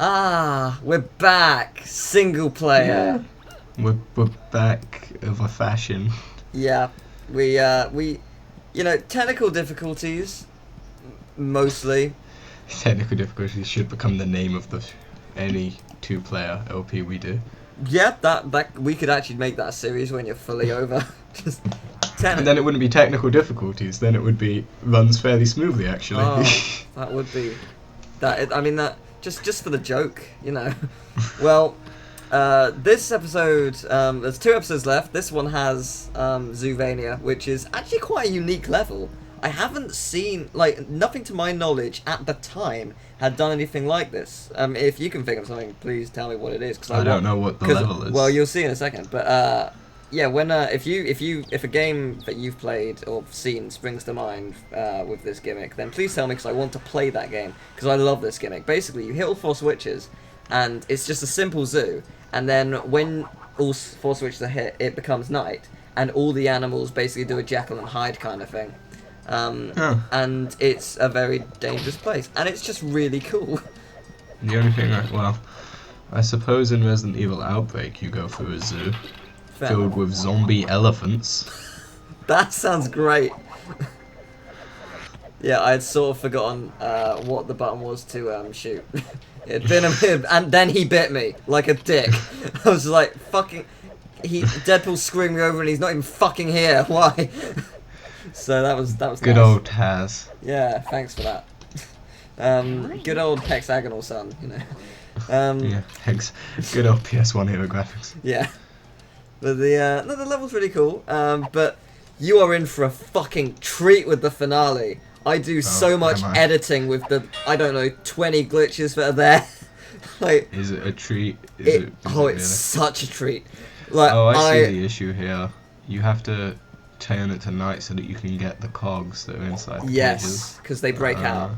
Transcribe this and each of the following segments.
Ah, we're back. Single player. We're back of a fashion. Yeah, technical difficulties, mostly. Technical difficulties should become the name of any two-player LP we do. Yeah, that we could actually make that a series when you're fully over. Just And then it wouldn't be technical difficulties. Then it would be runs fairly smoothly, actually. Oh, that would be that just for the joke, Well, this episode, there's 2 episodes left. This one has Zoovania, which is actually quite a unique level. I haven't seen, nothing to my knowledge at the time had done anything like this. If you can think of something, please tell me what it is. Cause I don't know what the level is. Well, you'll see in a second. But yeah, when if a game that you've played or seen springs to mind with this gimmick, then please tell me, because I want to play that game, because I love this gimmick. Basically, you hit all 4 switches, and it's just a simple zoo, and then when all 4 switches are hit, it becomes night, and all the animals basically do a Jekyll and Hyde kind of thing. And it's a very dangerous place, and it's just really cool. The only thing, I suppose in Resident Evil Outbreak you go through a zoo filled with zombie elephants. That sounds great. Yeah, I had sort of forgotten what the button was to shoot. It'd been him, and then he bit me like a dick. I was like, fucking. Deadpool's screaming over, and he's not even fucking here. Why? So that was good nice. Old Taz. Yeah, thanks for that. Good old hexagonal sun, Yeah, thanks. Good old PS1 hero graphics. Yeah. But the level's really cool. But you are in for a fucking treat with the finale. I do so much editing with the 20 glitches that are there. Is it a treat? It's really? Such a treat. I see the issue here. You have to turn it to night so that you can get the cogs that are inside the cages. Yes, because they break out.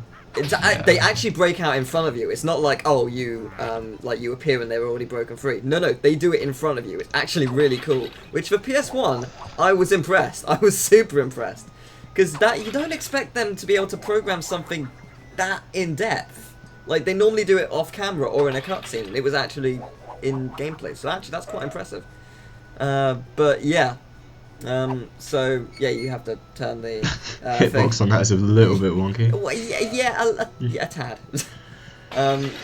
They actually break out in front of you. It's not like, you appear and they're already broken free. No, they do it in front of you. It's actually really cool. Which for PS1, I was impressed. I was super impressed. Because you don't expect them to be able to program something that in depth. They normally do it off camera or in a cutscene. It was actually in gameplay. So actually, that's quite impressive. But yeah. So yeah, you have to turn the hitbox on that is a little bit wonky. Well, a tad.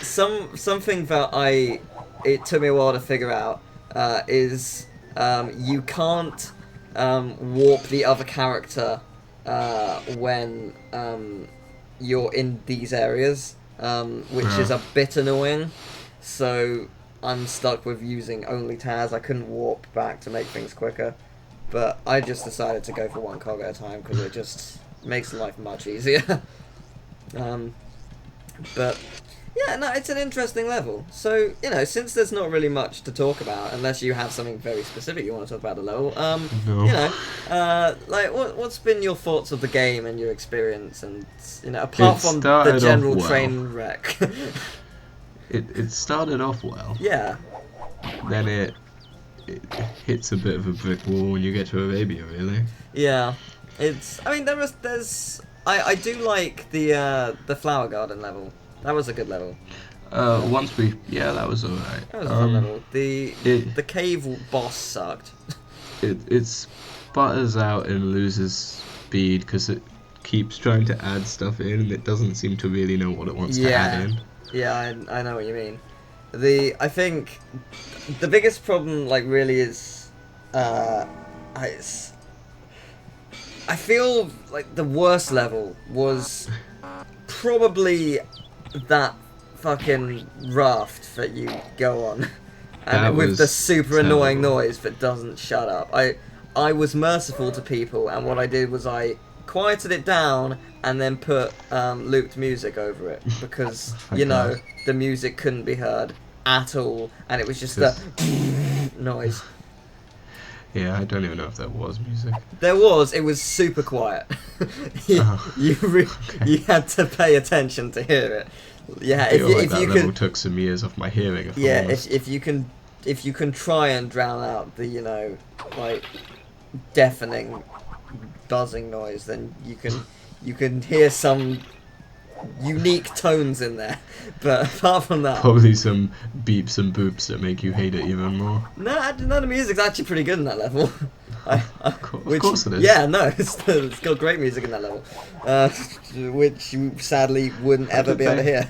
Something that it took me a while to figure out is you can't warp the other character when you're in these areas, which is a bit annoying. So I'm stuck with using only Taz. I couldn't warp back to make things quicker. But I just decided to go for 1 cog at a time because it just makes life much easier. But yeah, no, it's an interesting level. So since there's not really much to talk about, unless you have something very specific you want to talk about the level, no. What's been your thoughts of the game and your experience, and apart from the general train wreck? It started off well. Yeah. Then it hits a bit of a brick wall when you get to Arabia, really. Yeah, I do like the flower garden level. That was a good level. That was alright. That was a fun level. The cave boss sucked. It sputters out and loses speed because it keeps trying to add stuff in and it doesn't seem to really know what it wants to add in. Yeah, I know what you mean. I think the biggest problem, really is, I feel like the worst level was probably that fucking raft that you go on, and with the super annoying noise that doesn't shut up. I was merciful to people, and what I did was I quieted it down and then put looped music over it because the music couldn't be heard at all, and it was just the noise. Yeah, I don't even know if there was music. There was. It was super quiet. You had to pay attention to hear it. Yeah, if you level took some years off my hearing. If you can try and drown out the deafening buzzing noise, then you can hear some unique tones in there. But apart from that, Probably some beeps and boops that make you hate it even more. no, the music's actually pretty good in that level. Of course it is. Yeah, no, it's got great music in that level, which you sadly wouldn't ever be able to hear.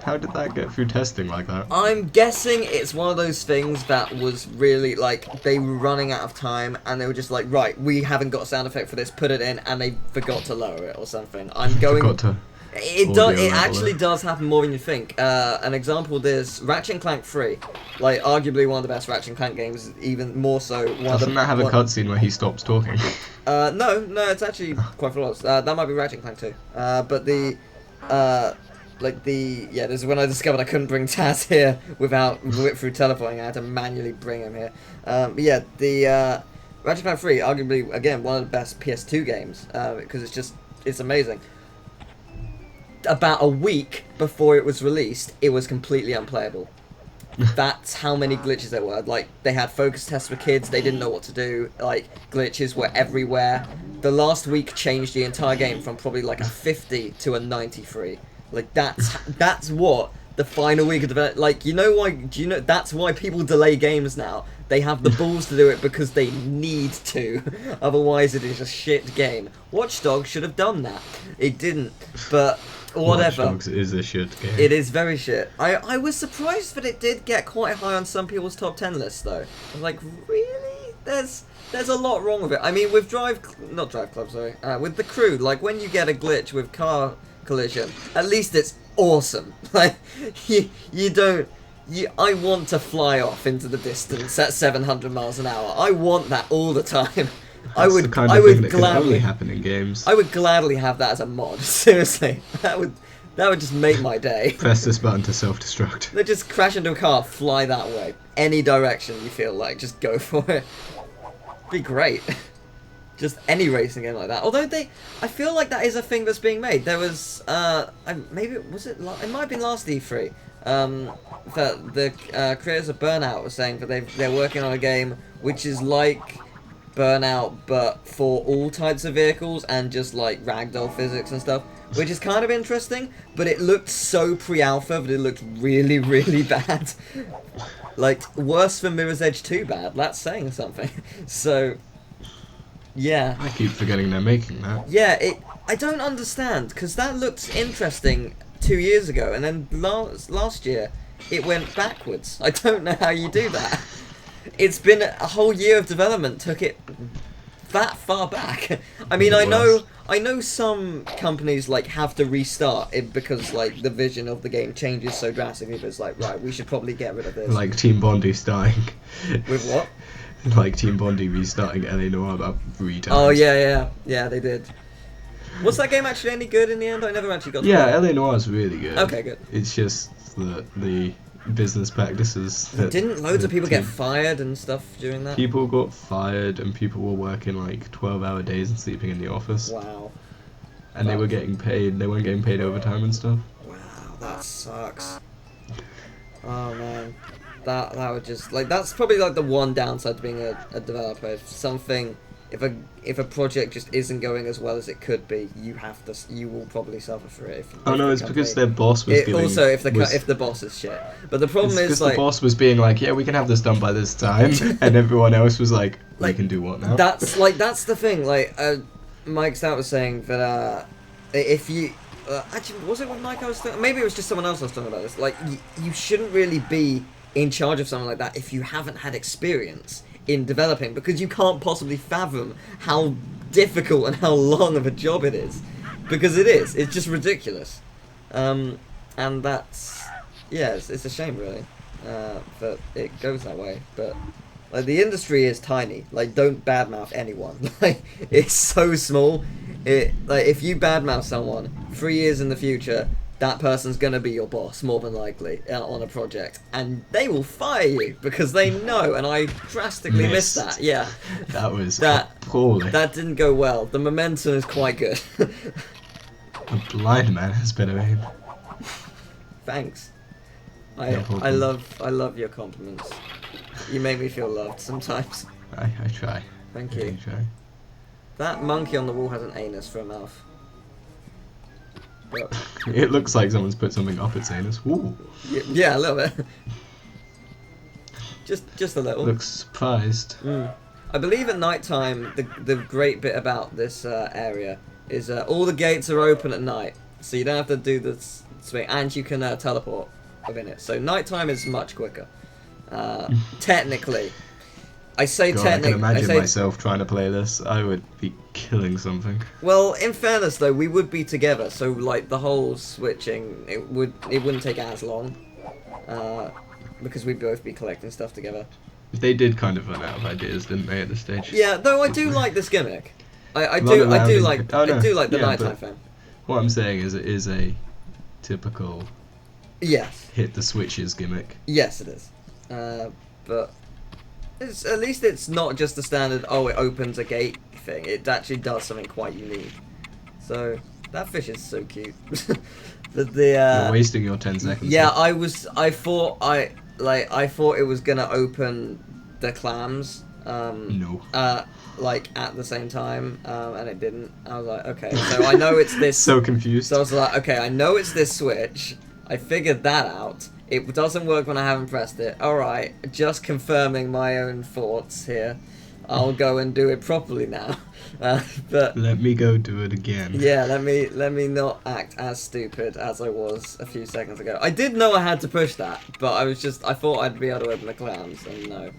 How did that get through testing like that? I'm guessing it's one of those things that was really like they were running out of time and they were just like, right, we haven't got a sound effect for this, put it in, and they forgot to lower it or something. I'm going. Forgot to It audio does. It level actually it. does happen more than you think. An example: there's Ratchet and Clank 3, like arguably one of the best Ratchet and Clank games, even more so. Doesn't that have a cutscene where he stops talking? No, it's actually quite flawless. That might be Ratchet and Clank 2. But this is when I discovered I couldn't bring Taz here without through teleporting. I had to manually bring him here. But yeah, the Ratchet and Clank 3, arguably again one of the best PS2 games because it's amazing. About a week before it was released, it was completely unplayable. That's how many glitches there were. Like, they had focus tests for kids, they didn't know what to do, like, glitches were everywhere. The last week changed the entire game from probably like a 50 to a 93. Like, that's what the final week of development, like, you know why, do you know, that's why people delay games now. They have the balls to do it because they need to, otherwise it is a shit game. Watch Dogs should have done that. It didn't, but whatever. Watch Dogs is a shit game. It is very shit. I was surprised that it did get quite high on some people's top 10 lists though. I was like, really? There's a lot wrong with it. I mean, with not Drive Club, sorry. With the Crew, like when you get a glitch with car collision, at least it's awesome. Like you don't. I want to fly off into the distance at 700 miles an hour. I want that all the time. I would gladly happen in games. I would gladly have that as a mod. Seriously, that would just make my day. Press this button to self-destruct. They just crash into a car, fly that way, any direction you feel like, just go for it. Be great. Just any racing game like that. Although I feel like that is a thing that's being made. There was maybe it might have been last E3. That the creators of Burnout were saying that they're working on a game which is like Burnout but for all types of vehicles and just like ragdoll physics and stuff, which is kind of interesting, but it looked so pre-alpha that it looked really, really bad. Like, worse than Mirror's Edge 2 bad, that's saying something. So, yeah. I keep forgetting they're making that. Yeah, I don't understand, because that looked interesting 2 years ago, and then last year, it went backwards. I don't know how you do that. It's been a whole year of development, took it that far back. I mean, I know some companies like have to restart it because like the vision of the game changes so drastically. But it's like, right, we should probably get rid of this. Like Team Bondi starting. With what? Like Team Bondi restarting LA Noire about 3 times. Oh yeah, they did. Was that game actually any good in the end? I never actually got to Yeah, play it. LA Noire is really good. Okay, good. It's just the business practices. Didn't loads of people get fired and stuff during that? People got fired and people were working like 12-hour days and sleeping in the office. Wow. And they were getting paid. They weren't getting paid overtime and stuff. Wow, that sucks. Oh man, that would just like that's probably like the one downside to being a developer. If a project just isn't going as well as it could be, you will probably suffer for it. Oh no, it's because their boss was giving. Also, if the boss is shit. But the problem is like the boss was being like, yeah, we can have this done by this time, and everyone else was like, we can do what now? That's the thing. Like Mike Stout was saying that if you actually was it with Mike I was thinking? Maybe it was just someone else I was talking about this. Like you shouldn't really be in charge of something like that if you haven't had experience in developing, because you can't possibly fathom how difficult and how long of a job it is, because it's just ridiculous, and that's it's a shame really that it goes that way, but like the industry is tiny. Like, don't badmouth anyone. Like, it's so small. Like if you badmouth someone 3 years in the future, that person's gonna be your boss, more than likely, on a project, and they will fire you because they know. And I drastically missed that. Yeah, that was appalling. That didn't go well. The momentum is quite good. A blind man has better aim. Thanks. I love your compliments. You make me feel loved sometimes. I try. Thank you. Try. That monkey on the wall has an anus for a mouth. But It looks like someone's put something up its anus. Ooh. yeah, a little bit. just a little. Looks surprised. I believe at night time, the great bit about this area is all the gates are open at night, so you don't have to do the swing, and you can teleport within it. So nighttime is much quicker. Technically, I say God, technically. I can imagine myself trying to play this. I would be killing something. Well, in fairness though, we would be together, so like the whole switching, it wouldn't take as long, because we'd both be collecting stuff together. They did kind of run out of ideas, didn't they, at this stage? Yeah, though I do like this gimmick. I do like the nighttime thing. What I'm saying is, it is a typical Yes. hit the switches gimmick. Yes, it is. But at least it's not just the standard, oh, it opens a gate thing. It actually does something quite unique. So, that fish is so cute. You're wasting your 10 seconds. Yeah, I thought it was gonna open the clams. No. Like at the same time, and it didn't. I was like, okay, so I know it's this. So confused. So I was like, okay, I know it's this switch. I figured that out. It doesn't work when I haven't pressed it. Alright, just confirming my own thoughts here. I'll go and do it properly now. But let me go do it again. yeah, let me not act as stupid as I was a few seconds ago. I did know I had to push that, but I thought I'd be able to open the clams, and no.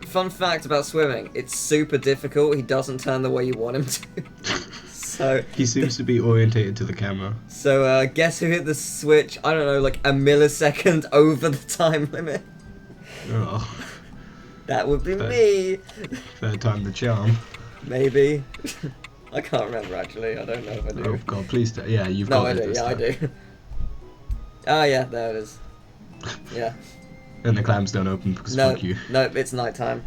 Fun fact about swimming, it's super difficult. He doesn't turn the way you want him to. So he seems to be orientated to the camera. So guess who hit the switch, I don't know, like a millisecond over the time limit? Oh. That would be me. Third time the charm. Maybe. I can't remember actually, I don't know if I do. Oh god, please don't. Yeah, you've No, got I it do, this yeah, I time. do. Oh yeah, there it is. Yeah. And the clams don't open because No, fuck you. no, it's nighttime.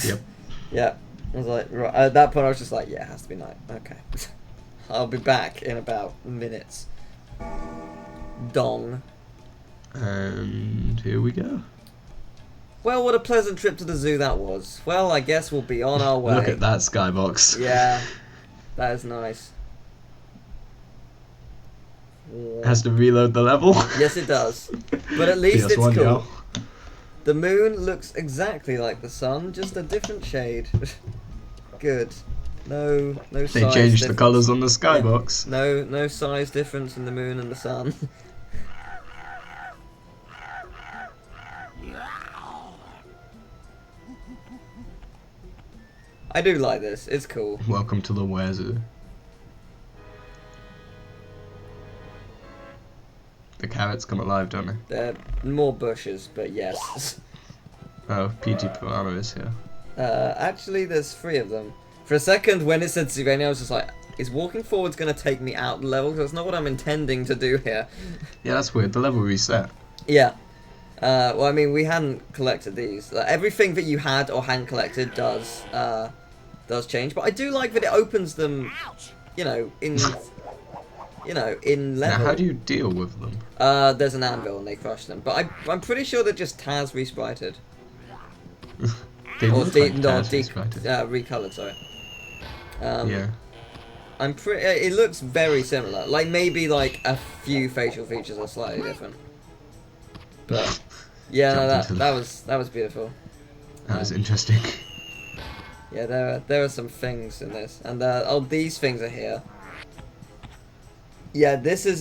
Yep. Yeah. I was like, right, at that point I was just like, yeah, it has to be night. Okay. I'll be back in about minutes. Dong. And here we go. Well, what a pleasant trip to the zoo that was. Well, I guess we'll be on our way. Look at that skybox. Yeah. That is nice. Has to reload the level. Yes, it does. But at least it's PS1, cool. yo. The moon looks exactly like the sun, just a different shade. Good. No size They changed the difference. colours on the skybox. No size difference in the moon and the sun. I do like this. It's cool. Welcome to the Wazoo. The carrots come alive, don't they? They're more bushes, but yes. Oh, PG Piranha is here. Actually, there's 3 of them. For a second, when it said Sylvania, I was just like, is walking forward's going to take me out the level? Because that's not what I'm intending to do here. Yeah, that's weird. The level reset. Yeah. Well, I mean, we hadn't collected these. Everything that you had or hadn't collected does change. But I do like that it opens them, in level. Now, how do you deal with them? There's an anvil and they crush them. But I'm pretty sure they're just Taz resprited. They Or look like Taz resprited. recolored, sorry. Yeah. I'm pretty. It looks very similar. Like maybe like a few facial features are slightly different. But yeah, no, that was beautiful. That was interesting. Yeah, there are some things in this, and these things are here. Yeah, this is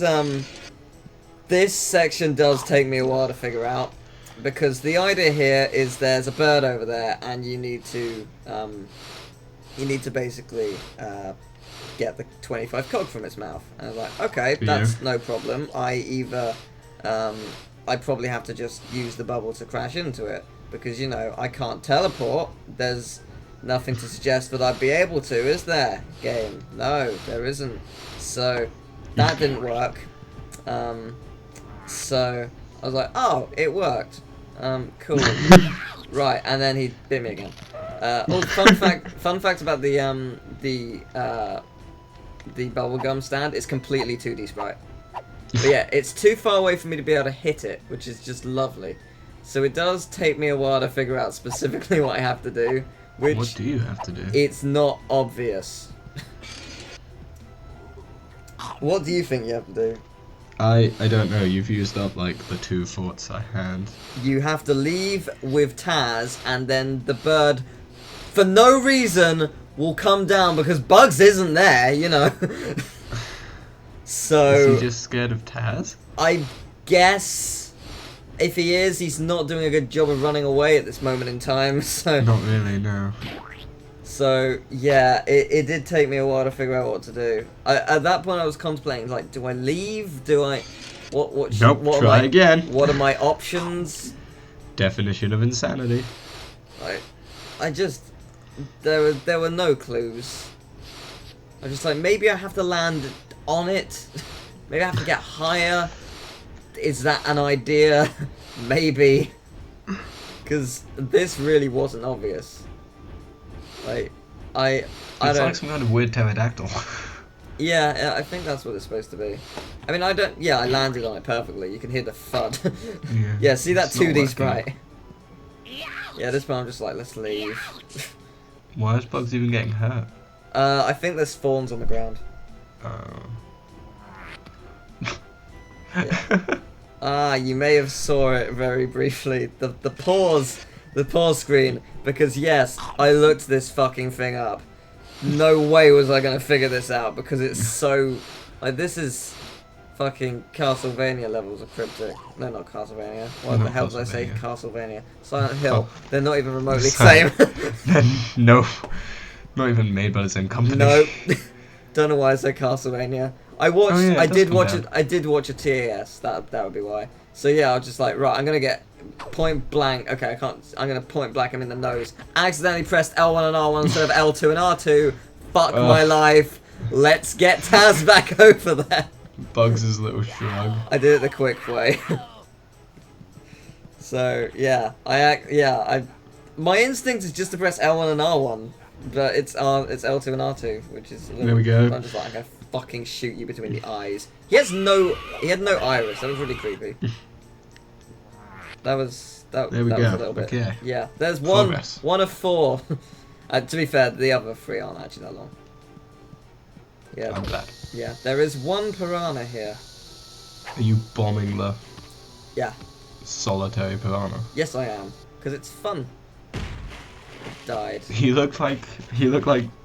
this section does take me a while to figure out, because the idea here is there's a bird over there, and you need to basically get the 25 cog from its mouth. And I was like, okay, that's no problem. I probably have to just use the bubble to crash into it, because I can't teleport. There's nothing to suggest that I'd be able to, is there, game? No, there isn't. So that didn't work. So I was like, oh, it worked. Cool. Right, and then he bit me again. Fun fact about the bubblegum stand, it's completely 2D sprite. But yeah, it's too far away for me to be able to hit it, which is just lovely. So it does take me a while to figure out specifically what I have to do. Which What do you have to do? It's not obvious. What do you think you have to do? I don't know. You've used up like the 2 forts I had. You have to leave with Taz, and then the bird, for no reason, will come down because Bugs isn't there, you know. So Is he just scared of Taz? I guess if he is, he's not doing a good job of running away at this moment in time. So Not really, no. So yeah, it did take me a while to figure out what to do. At that point, I was contemplating like, do I leave? Do I? What? Nope. What Try again. What are my options? Definition of insanity. I just there were no clues. I was just like, maybe I have to land on it. Maybe I have to get higher. Is that an idea? Maybe. Because this really wasn't obvious. Like, I It's don't. like some kind of weird pterodactyl. Yeah, I think that's what it's supposed to be. I mean, I don't. Yeah, I landed on it perfectly. You can hear the thud. Yeah. Yeah, see that It's not 2D working. sprite. Yeah, this part I'm just like, let's leave. Why is Bugs even getting hurt? I think there's spawns on the ground. Yeah. You may have saw it very briefly. The pause screen, because yes, I looked this fucking thing up. No way was I gonna figure this out because it's so like this is fucking Castlevania levels of cryptic. No, not Castlevania. What the Not hell did I say? Castlevania. Castlevania. Silent Hill. Oh. They're not even remotely the same. No, not even made by the same company. Nope. Don't know why I said Castlevania. I watched. Oh, yeah, I it does did come watch down. it. I did watch a TAS. That would be why. So yeah, I was just like, right, I'm gonna get point blank. Okay, I can't. I'm gonna point blank him in the nose. Accidentally pressed L1 and R1 instead of L2 and R2. Fuck my life. Let's get Taz back over there. Bugs' little shrug. I did it the quick way. So yeah, my instinct is just to press L1 and R1, but it's L2 and R2, which is a little, There we go. I'm just like, I'm gonna fucking shoot you between the eyes. He had no iris. That was really creepy. That was There we that go. was a little bit. Okay. Yeah, there's Progress. one of 4. To be fair, the other 3 aren't actually that long. Yeah, I'm glad. yeah. There is 1 piranha here. Are you bombing the Yeah. solitary piranha? Yes, I am, because it's fun. Died. He looked like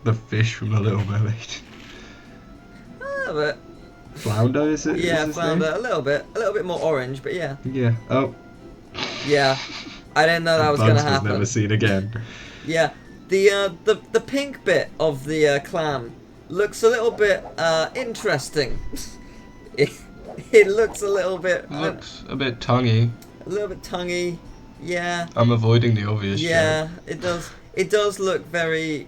the fish from the Little Mermaid. But Flounder, is it? yeah, is his flounder name? a little bit more orange, but yeah, Yeah. Oh. yeah. I didn't know that was gonna Bugs was happen. never seen again. Yeah, the pink bit of the clam looks a little bit interesting. It looks a little bit Looks a bit tonguey. tonguey. Yeah, I'm avoiding the obvious yeah. It does. It does look very. shit.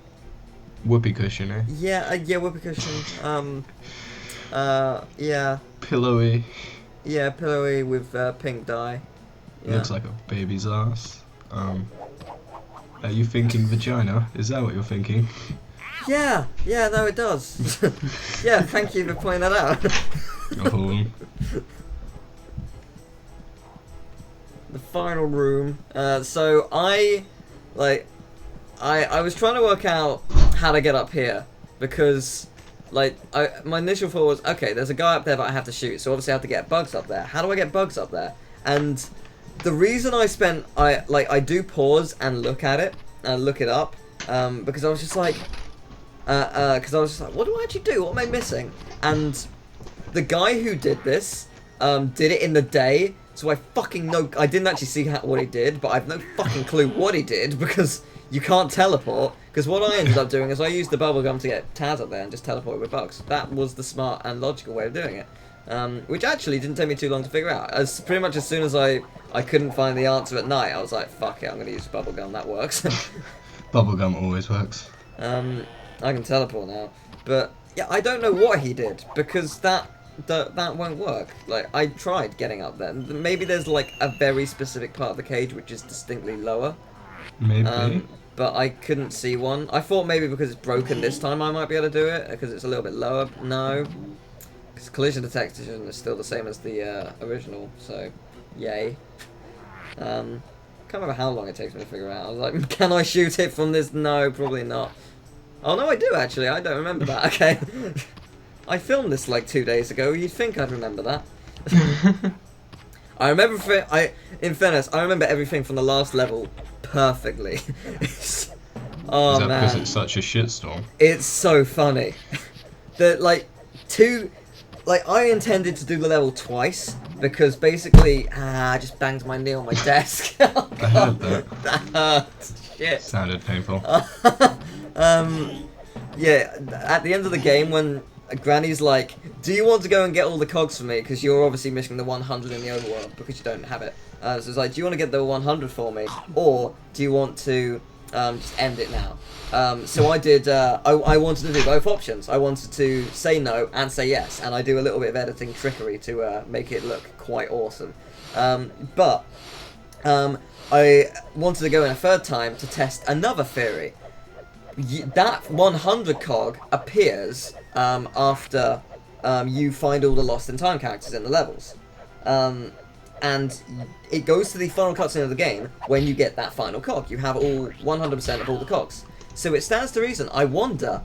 Whoopee cushion, eh? Yeah, yeah. Whoopee cushion. Yeah, Pillowy. yeah. Pillowy with pink dye. Yeah. Looks like a baby's ass. Are you thinking vagina? Is that what you're thinking? Yeah, yeah, no, it does. Yeah, thank you for pointing that out. Oh. The final room. So I was trying to work out how to get up here because, like, my initial thought was, okay, there's a guy up there that I have to shoot, so obviously I have to get Bugs up there. How do I get Bugs up there? And the reason I do pause and look at it and look it up, because I was just like, what do I actually do? What am I missing? And the guy who did this, did it in the day, so I fucking know. I didn't actually see what he did, but I've no fucking clue what he did because you can't teleport. Because what I ended up doing is I used the bubblegum to get Taz up there and just teleport with Bugs. That was the smart and logical way of doing it. Which actually didn't take me too long to figure out. Pretty much as soon as I couldn't find the answer at night, I was like, fuck it, I'm going to use bubblegum, that works. Bubblegum always works. I can teleport now. But, yeah, I don't know what he did, because that won't work. Like, I tried getting up there. Maybe there's, like, a very specific part of the cage which is distinctly lower. Maybe. But I couldn't see one. I thought maybe because it's broken this time I might be able to do it, because it's a little bit lower. No. Because collision detection is still the same as the original, so yay. Can't remember how long it takes me to figure out. I was like, can I shoot it from this? No, probably not. Oh no, I do actually. I don't remember that. Okay. I filmed this like 2 days ago. You'd think I'd remember that. I remember. In fairness, I remember everything from the last level perfectly. Oh Is that man, because it's such a shitstorm? it's so funny. I intended to do the level twice because basically, I just banged my knee on my desk. Oh, I heard God, that. that hurt. Shit. Sounded painful. Yeah, at the end of the game when Granny's like, do you want to go and get all the cogs for me? Because you're obviously missing the 100 in the overworld because you don't have it. So it's like, do you want to get the 100 for me? Or do you want to just end it now? So I did, I wanted to do both options. I wanted to say no and say yes. And I do a little bit of editing trickery to make it look quite awesome. But I wanted to go in a third time to test another theory. That 100 cog appears after you find all the lost in time characters in the levels. And it goes to the final cutscene of the game when you get that final cog. You have all 100% of all the cogs. So it stands to reason, I wonder,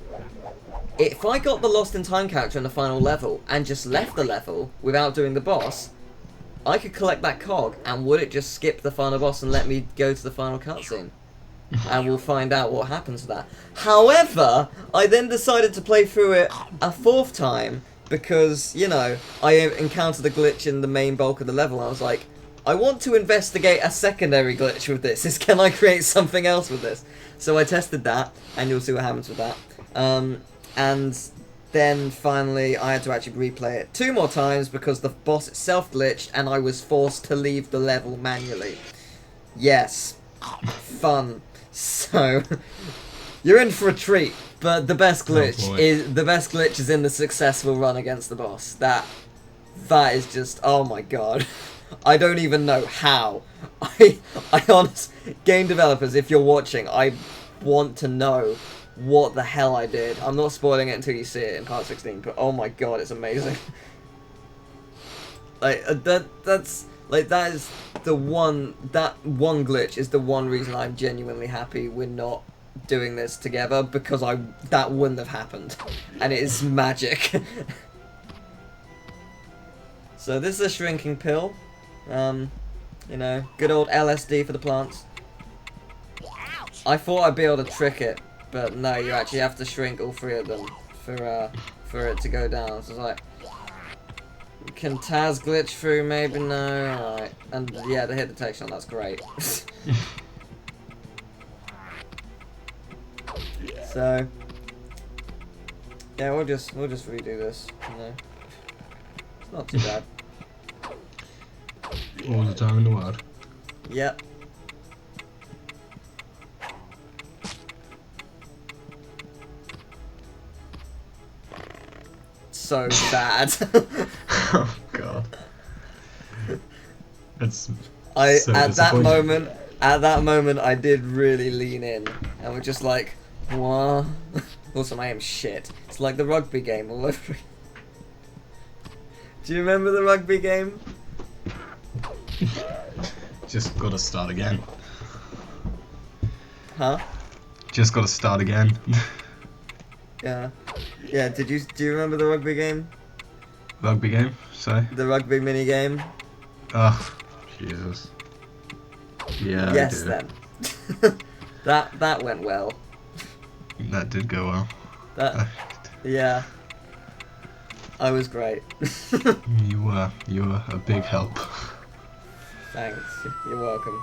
if I got the lost in time character in the final level and just left the level without doing the boss, I could collect that cog and would it just skip the final boss and let me go to the final cutscene? And we'll find out what happens to that. However, I then decided to play through it a fourth time because, you know, I encountered a glitch in the main bulk of the level. I was like, I want to investigate a secondary glitch with this. Can I create something else with this? So I tested that, and you'll see what happens with that. And then finally, I had to actually replay it 2 more times because the boss itself glitched, and I was forced to leave the level manually. Yes, fun. So, you're in for a treat, but the best glitch is in the successful run against the boss. That is just, oh my god. I don't even know how. I honestly, game developers, if you're watching, I want to know what the hell I did. I'm not spoiling it until you see it in part 16, but oh my god, it's amazing. That is the one, that one glitch is the one reason I'm genuinely happy we're not doing this together, because that wouldn't have happened. And it is magic. So this is a shrinking pill. You know, good old LSD for the plants. I thought I'd be able to trick it, but no, you actually have to shrink all 3 of them for it to go down. So it's like, can Taz glitch through? Maybe no. Alright, and yeah, the hit detection, that's great. So yeah, we'll just redo this. You know, it's not too bad. All the time in the world. Yep. So sad. Oh god. It's at that moment I did really lean in and we're just like, what? Also my aim's shit. It's like the rugby game all over. Do you remember the rugby game? Just gotta start again. Huh? Just gotta start again. Yeah. Yeah, do you remember the rugby game? Rugby game, sorry? The rugby mini game? Oh, Jesus. Yeah, Yes I do. then. That went well. That did go well. Yeah. I was great. You were a big help. Thanks. You're welcome.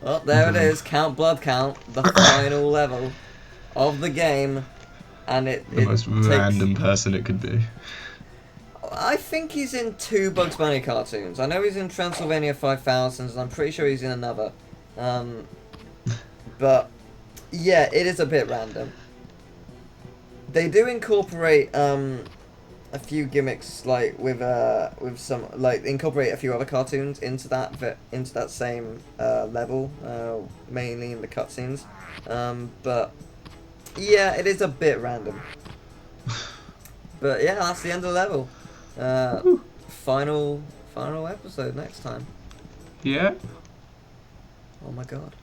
Oh, there it is. Count blood count. The final level of the game. And The most random person it could be. I think he's in 2 Bugs Bunny cartoons. I know he's in Transylvania 5000, and I'm pretty sure he's in another. But yeah, it is a bit random. They do incorporate a few gimmicks, like with some, like, incorporate a few other cartoons into that same level, mainly in the cutscenes. But yeah, it is a bit random. But yeah, that's the end of the level. Final episode next time. Yeah? Oh my god.